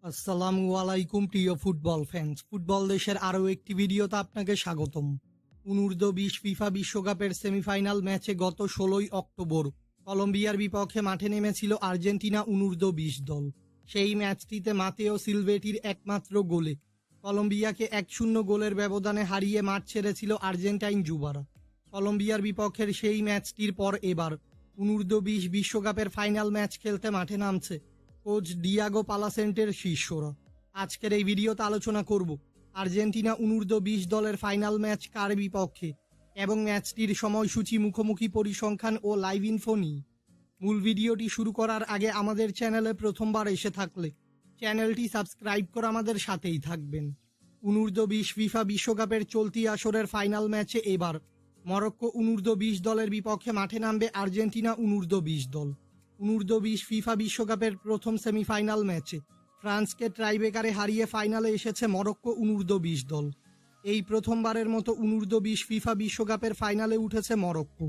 আসসালামু আলাইকুম প্রিয় ফুটবল ফ্যান্স। ফুটবল দেশের আরও একটি ভিডিওতে আপনাকে স্বাগতম। অনূর্ধ্ব-20 ফিফা বিশ্বকাপের সেমিফাইনাল ম্যাচে গত 16ই অক্টোবর কলম্বিয়ার বিপক্ষে মাঠে নেমেছিল আর্জেন্টিনা অনূর্ধ্ব-20 দল। সেই ম্যাচটিতে মাতেও সিলভেটির একমাত্র গোলে কলম্বিয়াকে 1-0 গোলের ব্যবধানে হারিয়ে মাঠ ছেড়েছিল আর্জেন্টাইন যুবারা। কলম্বিয়ার বিপক্ষের সেই ম্যাচটির পর এবার অনূর্ধ্ব-20 বিশ্বকাপের ফাইনাল ম্যাচ খেলতে মাঠে নামছে কোচ ডিয়াগো পালাসেন্টের শিষ্যরা। আজকের এই ভিডিওতে আলোচনা করব আর্জেন্টিনা অনূর্ধ্ব-20 দলের ফাইনাল ম্যাচ কার বিপক্ষে এবং ম্যাচটির সময়সূচি, মুখোমুখি পরিসংখ্যান ও লাইভ ইনফো নিয়ে। মূল ভিডিওটি শুরু করার আগে আমাদের চ্যানেলে প্রথমবার এসে থাকলে চ্যানেলটি সাবস্ক্রাইব করে আমাদের সাথেই থাকবেন। অনূর্ধ্ব-20 ফিফা বিশ্বকাপের চলতি আসরের ফাইনাল ম্যাচে এবার মরক্কো অনূর্ধ্ব-20 দলের বিপক্ষে মাঠে নামবে আর্জেন্টিনা অনূর্ধ্ব-20 দল। অনূর্ধ্ব-20 ফিফা বিশ্বকাপের প্রথম সেমিফাইনাল ম্যাচে ফ্রান্সকে ট্রাইবেকারে হারিয়ে ফাইনালে এসেছে মরক্কো অনূর্ধ্ব-20 দল। এই প্রথমবারের মতো অনূর্ধ্ব-20 ফিফা বিশ্বকাপের ফাইনালে উঠেছে মরক্কো।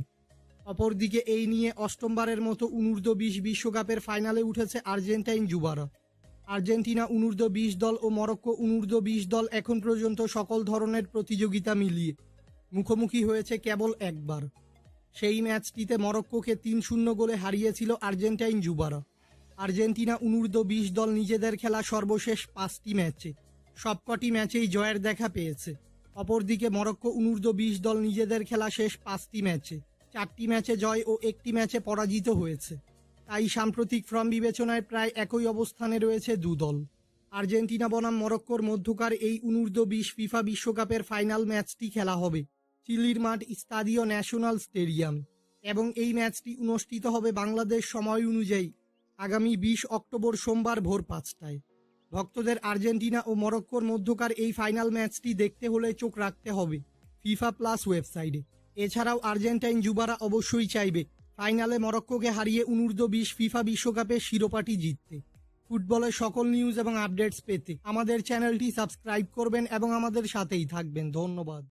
অপরদিকে এই নিয়ে অষ্টমবারের মতো অনূর্ধ্ব-20 বিশ্বকাপের ফাইনালে উঠেছে আর্জেন্টাইন যুবারা। আর্জেন্টিনা অনূর্ধ্ব-20 দল ও মরক্কো অনূর্ধ্ব-20 দল এখন পর্যন্ত সকল ধরনের প্রতিযোগিতা মিলিয়ে মুখোমুখি হয়েছে কেবল একবার। সেই ম্যাচটিতে মরক্কোকে 3-0 গোলে হারিয়েছিল আর্জেন্টাইন যুবারা। আর্জেন্টিনা অনূর্ধ্ব-20 দল নিজেদের খেলা সর্বশেষ 5টি ম্যাচে সবকটি ম্যাচেই জয়ের দেখা পেয়েছে। অপরদিকে মরক্কো অনূর্ধ্ব-20 দল নিজেদের খেলা শেষ 5টি ম্যাচে 4টি ম্যাচে জয় ও 1টি ম্যাচে পরাজিত হয়েছে। তাই সাম্প্রতিক ফর্ম বিবেচনায় প্রায় একই অবস্থানে রয়েছে দু দল। আর্জেন্টিনা বনাম মরক্কোর মধ্যকার এই অনূর্ধ্ব-20 ফিফা বিশ্বকাপের ফাইনাল ম্যাচটি খেলা হবে চিলির মাঠ স্তাদিও ন্যাশনাল স্টেডিয়াম এবং এই ম্যাচটি অনুষ্ঠিত হবে বাংলাদেশ সময় অনুযায়ী আগামী 20 অক্টোবর সোমবার ভোর 5টায়। ভক্তদের আর্জেন্টিনা ও মরক্কোর মধ্যকার এই ফাইনাল ম্যাচটি দেখতে হলে চোখ রাখতে হবে ফিফা প্লাস ওয়েবসাইটে। এছাড়াও আর্জেন্টাইন যুবারা অবশ্যই চাইবে ফাইনালে মরক্কোকে হারিয়ে অনূর্ধ্ব-20 ফিফা বিশ্বকাপের শিরোপাটি জিততে। ফুটবলের সকল নিউজ এবং আপডেটস পেতে আমাদের চ্যানেলটি সাবস্ক্রাইব করবেন এবং আমাদের সাথেই থাকবেন। ধন্যবাদ।